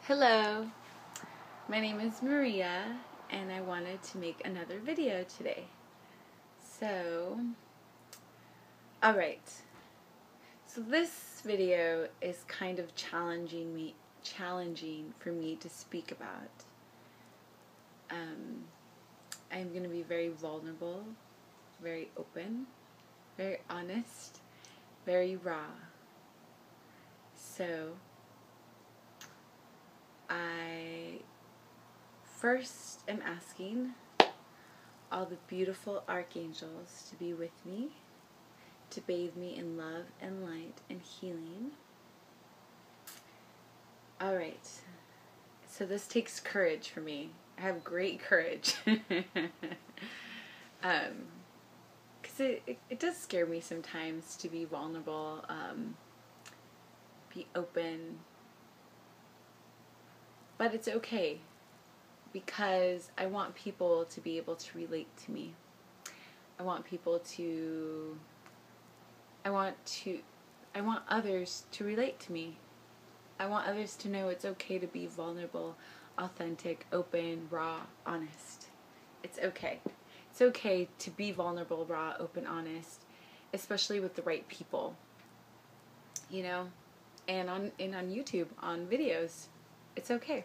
Hello, my name is Maria and I wanted to make another video today. Alright, so this video is kind of challenging for me to speak about. I'm going to be very vulnerable, very open, very honest, very raw. So I first am asking all the beautiful archangels to be with me, to bathe me in love and light and healing. Alright, so this takes courage for me. I have great courage. Because it does scare me sometimes to be vulnerable, be open. But it's okay, because I want people to be able to relate to me. I want others to relate to me. I want others to know it's okay to be vulnerable, authentic, open, raw, honest. It's okay. It's okay to be vulnerable, raw, open, honest, especially with the right people. You know, and on YouTube, on videos. It's okay.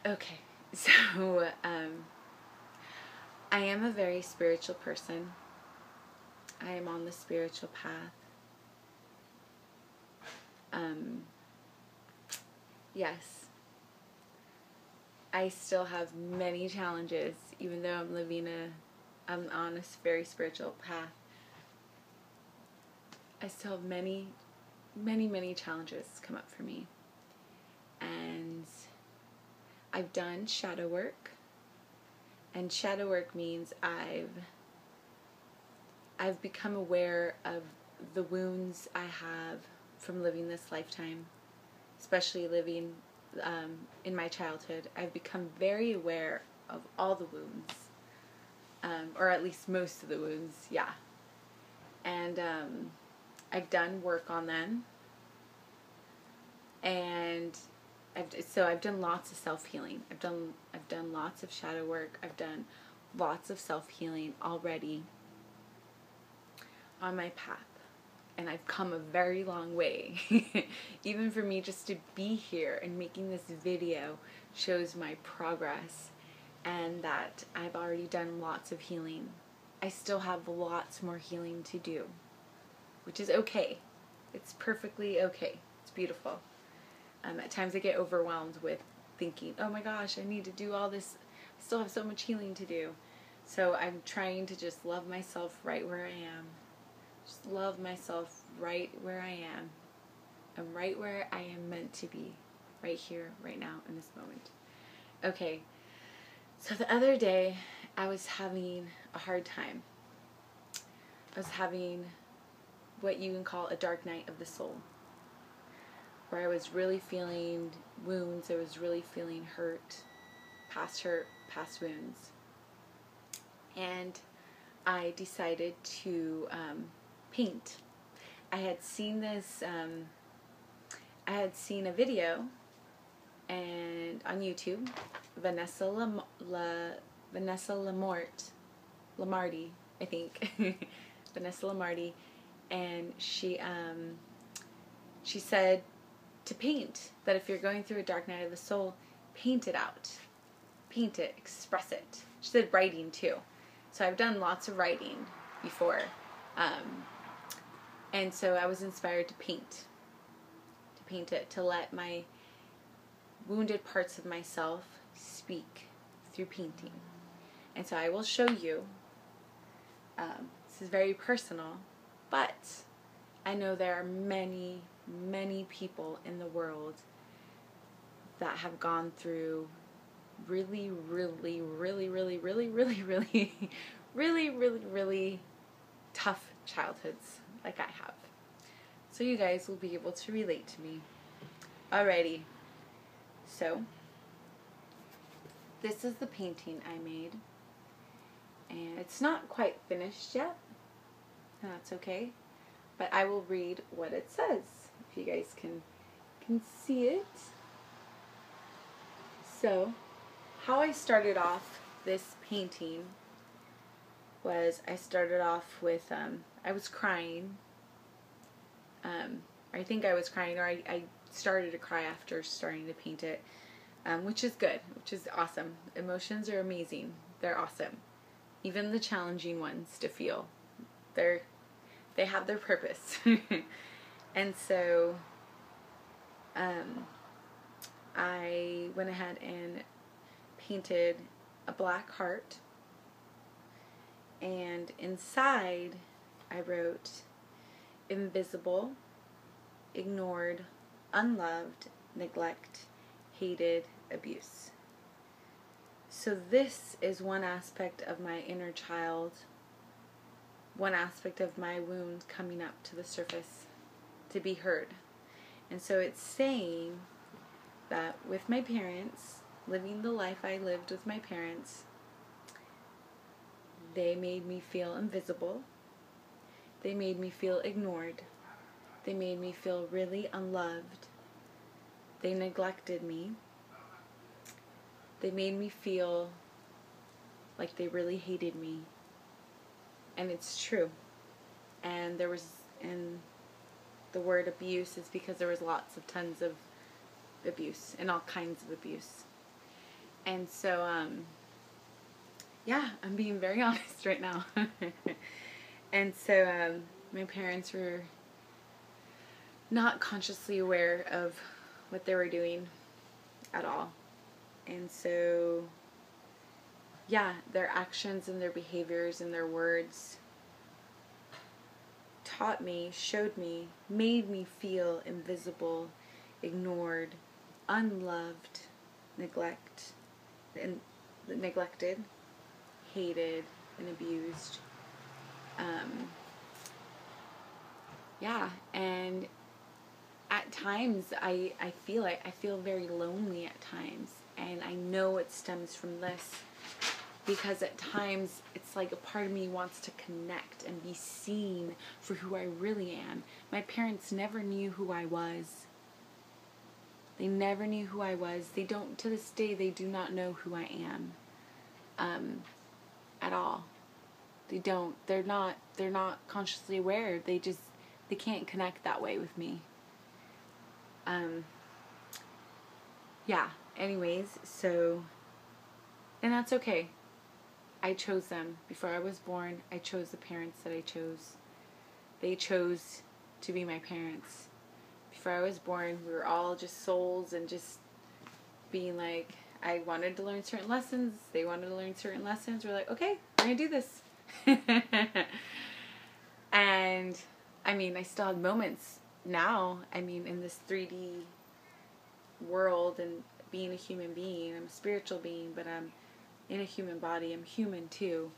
Okay, so, I am a very spiritual person. I am on the spiritual path. Yes. I still have many challenges, even though I'm on a very spiritual path. I still have many challenges come up for me. And I've done shadow work. And shadow work means I've become aware of the wounds I have from living this lifetime, especially living in my childhood. I've become very aware of all the wounds, or at least most of the wounds, yeah. And I've done work on them, and I've done lots of self-healing. I've done lots of shadow work. I've done lots of self-healing already on my path, and I've come a very long way. Even for me just to be here and making this video shows my progress, and that I've already done lots of healing. I still have lots more healing to do, which is okay. It's perfectly okay. It's beautiful. At times I get overwhelmed with thinking, oh my gosh, I need to do all this. I still have so much healing to do. So I'm trying to just love myself right where I am. Just love myself right where I am. I'm right where I am meant to be. Right here, right now, in this moment. Okay, so the other day I was having a hard time. I was having what you can call a dark night of the soul, where I was really feeling wounds. I was really feeling hurt, past wounds. And I decided to paint. I had seen this, I had seen a video and on YouTube, Vanessa Lamarty, I think, Vanessa Lamarty, and she said to paint, that if you're going through a dark night of the soul, paint it out. Paint it, express it. She said writing too. So I've done lots of writing before. And so I was inspired to paint it, to let my wounded parts of myself speak through painting. And so I will show you. This is very personal, but I know there are many people in the world that have gone through really tough childhoods like I have. So you guys will be able to relate to me. Alrighty. So this is the painting I made, and it's not quite finished yet, and that's okay. but I will read what it says. if you guys can see it. So, how I started off this painting was I started off with, I was crying. I think I was crying, or I started to cry after starting to paint it, which is good, which is awesome. Emotions are amazing. They're awesome. Even the challenging ones to feel. They have their purpose. And so, I went ahead and painted a black heart, and inside I wrote invisible, ignored, unloved, neglect, hated, abuse. So this is one aspect of my inner child, one aspect of my wound coming up to the surface to be heard. And so it's saying that with my parents, living the life I lived with my parents, they made me feel invisible. They made me feel ignored. They made me feel really unloved. They neglected me. They made me feel like they really hated me. And it's true. And the word abuse is because there was tons of abuse and all kinds of abuse. And so, yeah, I'm being very honest right now. And so, my parents were not consciously aware of what they were doing at all. And so, yeah, their actions and their behaviors and their words taught me, showed me, made me feel invisible, ignored, unloved, neglected, hated, and abused. Yeah, and at times I feel very lonely at times, and I know it stems from this because at times it's like a part of me wants to connect and be seen for who I really am. My parents never knew who I was. They never knew who I was. They don't, to this day, they do not know who I am at all. They don't. They're not consciously aware. They can't connect that way with me. Yeah, anyways, so, and that's okay. I chose them. Before I was born, I chose the parents that I chose. They chose to be my parents. Before I was born, we were all just souls and just being like, I wanted to learn certain lessons. They wanted to learn certain lessons. We're like, okay, we're going to do this. And, I mean, I still have moments now, I mean, in this 3D world and being a human being. I'm a spiritual being, but I'm in a human body. I'm human too.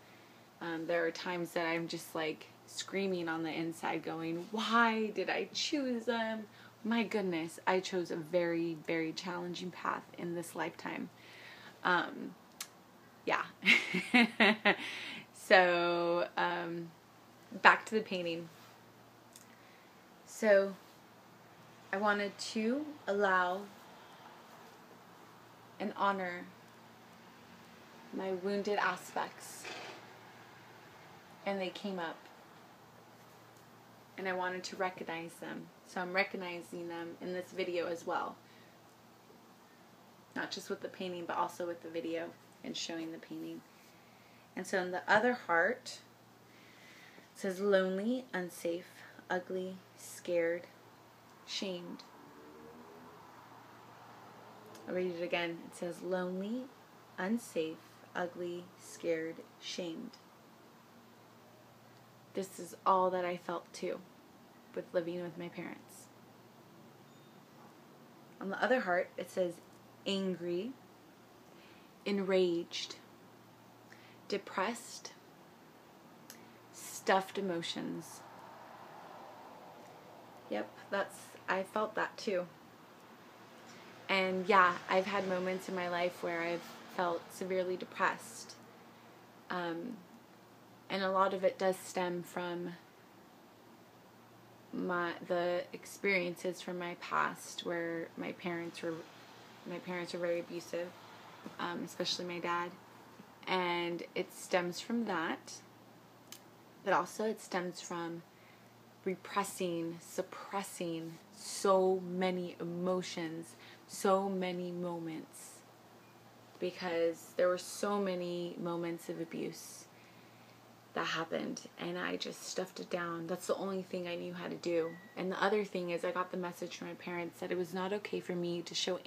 There are times that I'm just like screaming on the inside going, why did I choose them? My goodness, I chose a very, very challenging path in this lifetime. Yeah. So, back to the painting. So, I wanted to allow and honor my wounded aspects, and they came up, and I wanted to recognize them. So I'm recognizing them in this video as well, not just with the painting but also with the video and showing the painting. And so in the other heart it says lonely, unsafe, ugly, scared, shamed. I'll read it again. It says lonely, unsafe, ugly, scared, shamed. This is all that I felt too with living with my parents. On the other heart, it says angry, enraged, depressed, stuffed emotions. Yep, I felt that too. And yeah, I've had moments in my life where I've felt severely depressed. And a lot of it does stem from the experiences from my past where my parents were very abusive, especially my dad, and it stems from that, but also it stems from repressing, suppressing so many emotions, so many moments, because there were so many moments of abuse that happened, and I just stuffed it down. That's the only thing I knew how to do. And the other thing is, I got the message from my parents that it was not okay for me to show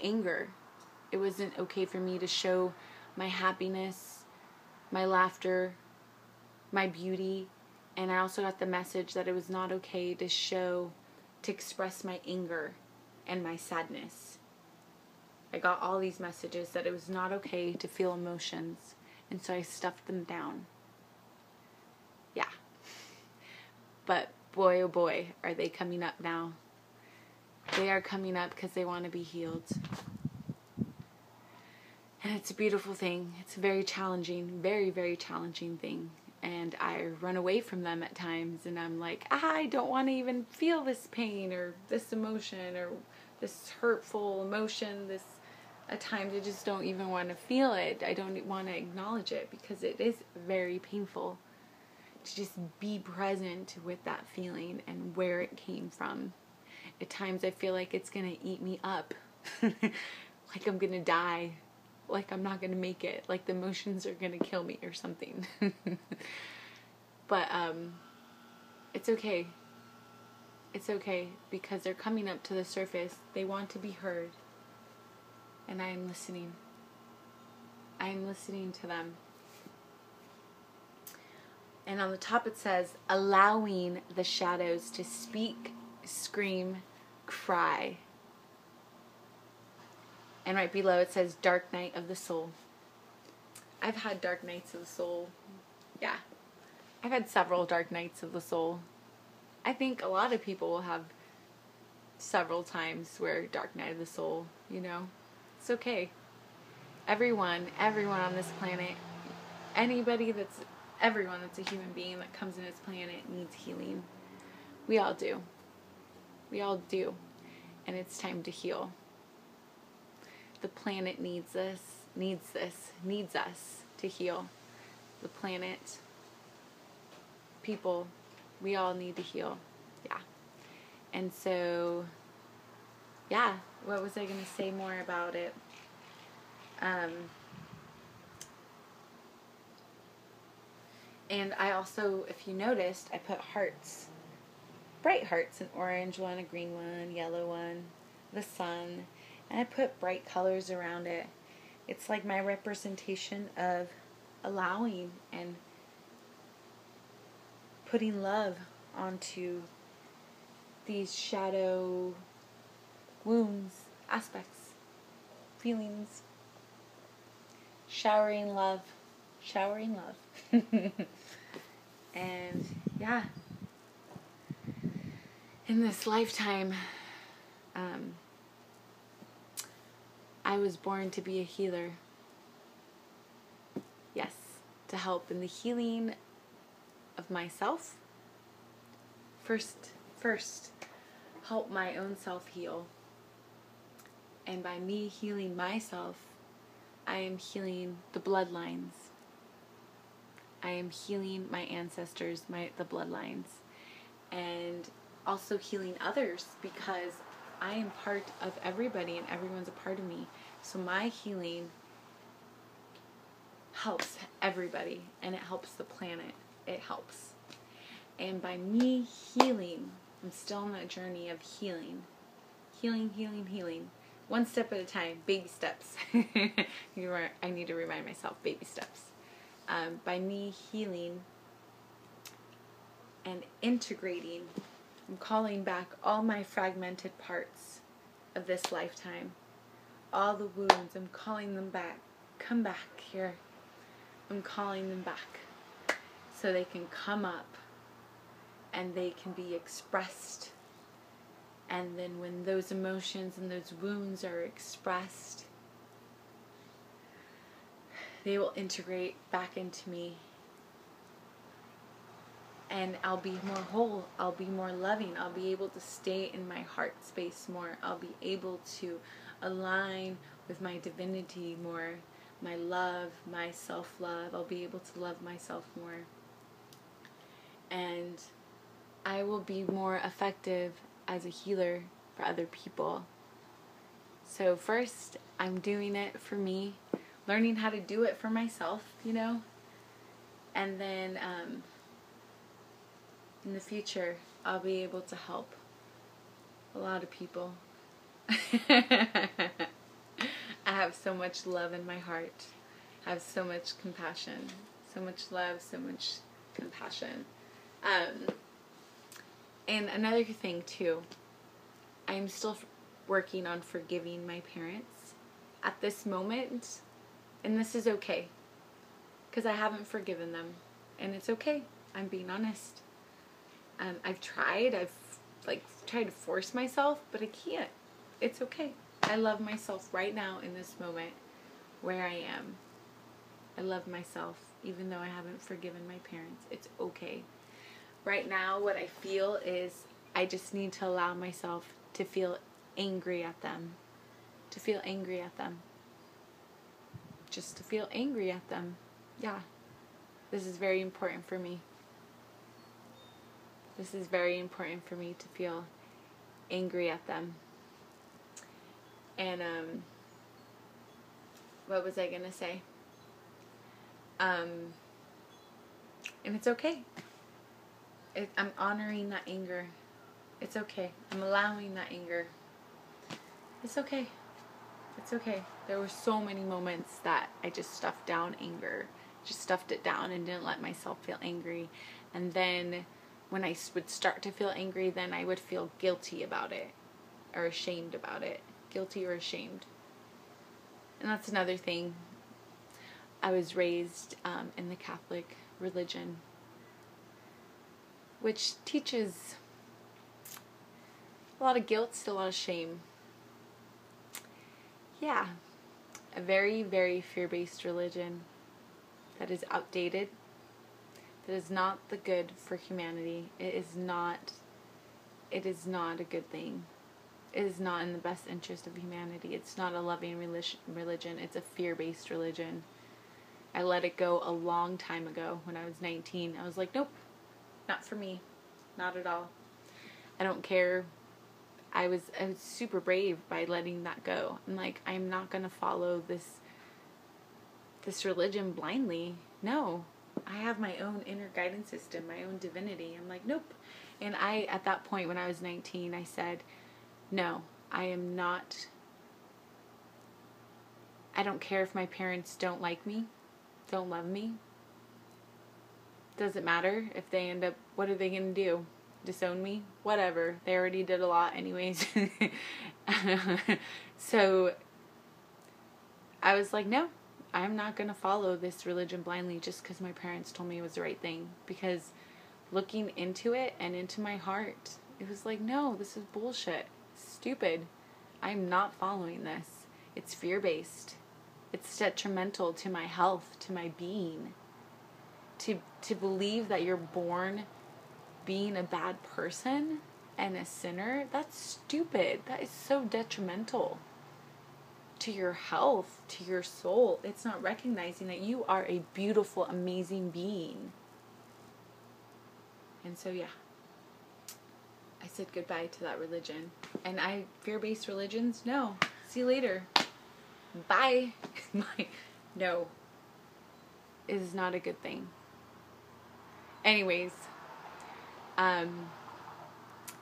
anger. It wasn't okay for me to show my happiness, my laughter, my beauty. And I also got the message that it was not okay to express my anger and my sadness. I got all these messages that it was not okay to feel emotions, and so I stuffed them down. Yeah. But boy, oh boy, are they coming up now. They are coming up because they want to be healed. And it's a beautiful thing. It's a very challenging, very, very challenging thing. And I run away from them at times, and I'm like, I don't want to even feel this pain or this emotion or this hurtful emotion. At times I just don't even want to feel it. I don't want to acknowledge it, because it is very painful to just be present with that feeling and where it came from. At times I feel like it's going to eat me up. Like I'm going to die. Like I'm not going to make it. Like the emotions are going to kill me or something. But it's okay. It's okay, because they're coming up to the surface. They want to be heard. And I am listening. I am listening to them. And on the top it says, allowing the shadows to speak, scream, cry. And right below it says, dark night of the soul. I've had dark nights of the soul. Yeah. I've had several dark nights of the soul. I think a lot of people will have several times where dark night of the soul, you know. It's okay. Everyone on this planet, everyone that's a human being that comes in this planet needs healing. We all do. We all do. And it's time to heal. The planet needs us to heal. The planet, people, we all need to heal. Yeah. And so, yeah, what was I going to say more about it? And I also, if you noticed, I put hearts. Bright hearts, an orange one, a green one, yellow one, the sun. And I put bright colors around it. It's like my representation of allowing and putting love onto these shadow wounds, aspects, feelings. Showering love. And yeah, in this lifetime, I was born to be a healer. Yes, to help in the healing of myself. First, help my own self heal. And by me healing myself, I am healing the bloodlines. I am healing my ancestors, the bloodlines. And also healing others, because I am part of everybody and everyone's a part of me. So my healing helps everybody, and it helps the planet. It helps. And by me healing, I'm still on that journey of healing. Healing. One step at a time, baby steps. I need to remind myself, baby steps. By me healing and integrating, I'm calling back all my fragmented parts of this lifetime. All the wounds, I'm calling them back. Come back here. I'm calling them back so they can come up and they can be expressed. And then when those emotions and those wounds are expressed, they will integrate back into me. and I'll be more whole, I'll be more loving, I'll be able to stay in my heart space more, I'll be able to align with my divinity more, my love, my self-love. I'll be able to love myself more. And I will be more effective as a healer for other people. So first, I'm doing it for me, learning how to do it for myself, you know? And then in the future, I'll be able to help a lot of people. I have so much love in my heart. I have so much compassion, so much love, so much compassion. And another thing too, I'm still working on forgiving my parents at this moment, and this is okay, because I haven't forgiven them, and it's okay. I'm being honest. I've tried to force myself, but I can't. It's okay. I love myself right now in this moment where I am. I love myself even though I haven't forgiven my parents. It's okay. Right now what I feel is I just need to allow myself to feel angry at them. To feel angry at them. Just to feel angry at them. Yeah. This is very important for me. This is very important for me to feel angry at them. And, what was I gonna say? And it's okay. I'm honoring that anger. It's okay. I'm allowing that anger. It's okay. It's okay. There were so many moments that I just stuffed down anger. Just stuffed it down and didn't let myself feel angry. And then when I would start to feel angry, then I would feel guilty about it. Or ashamed about it. Guilty or ashamed. And that's another thing. I was raised in the Catholic religion, which teaches a lot of guilt, a lot of shame. Yeah, a very, very fear-based religion that is outdated, that is not the good for humanity. It is not a good thing. It is not in the best interest of humanity. It's not a loving religion. It's a fear-based religion. I let it go a long time ago when I was 19. I was like, nope, not for me. Not at all. I don't care. I was super brave by letting that go. I'm like, I'm not going to follow this religion blindly. No. I have my own inner guidance system, my own divinity. I'm like, nope. And at that point when I was 19, I said, no, I am not. I don't care if my parents don't like me, don't love me. Doesn't matter if they end up, what are they going to do? Disown me? Whatever. They already did a lot anyways. So I was like, no, I'm not going to follow this religion blindly just because my parents told me it was the right thing. Because looking into it and into my heart, it was like, no, this is bullshit. Stupid. I'm not following this. It's fear-based. It's detrimental to my health, to my being. To believe that you're born being a bad person and a sinner, that's stupid. That is so detrimental to your health, to your soul. It's not recognizing that you are a beautiful, amazing being. And so, yeah. I said goodbye to that religion. And fear-based religions, no. See you later. Bye. No. It is not a good thing. Anyways,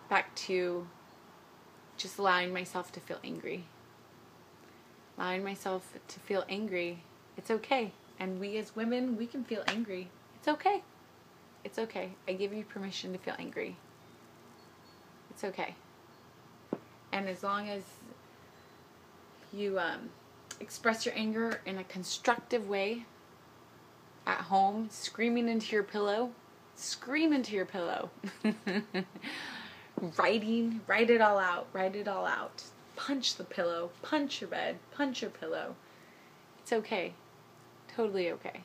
back to just allowing myself to feel angry. Allowing myself to feel angry. It's okay. And we as women, we can feel angry. It's okay. It's okay. I give you permission to feel angry. It's okay. And as long as you express your anger in a constructive way at home, screaming into your pillow, scream into your pillow. Write it all out. Write it all out. Punch the pillow. Punch your bed. Punch your pillow. It's okay. Totally okay.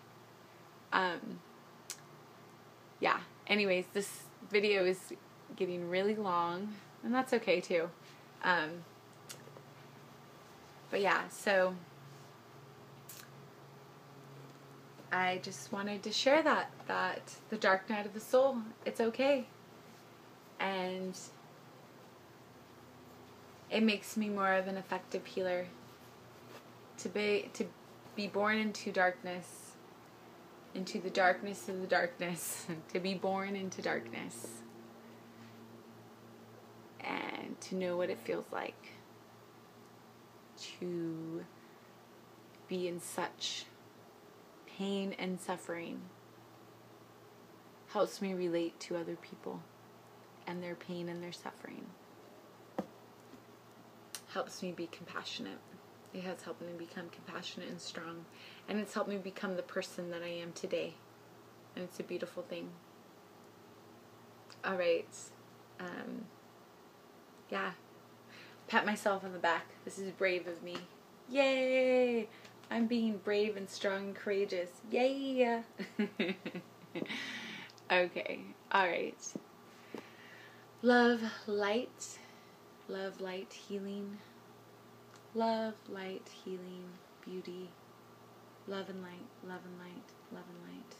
Yeah. Anyways, this video is getting really long, and that's okay too. But yeah, so I just wanted to share that the dark night of the soul, it's okay. And it makes me more of an effective healer to be born into darkness, into the darkness of the darkness, to be born into darkness, and to know what it feels like to be in such pain and suffering. Helps me relate to other people and their pain and their suffering. Helps me be compassionate. It has helped me become compassionate and strong. And it's helped me become the person that I am today. And it's a beautiful thing. Alright. Yeah. Pat myself on the back. This is brave of me. Yay! I'm being brave and strong and courageous. Yay! Okay. Alright. Love, light. Love, light, healing. Love, light, healing, beauty. Love and light, love and light, love and light.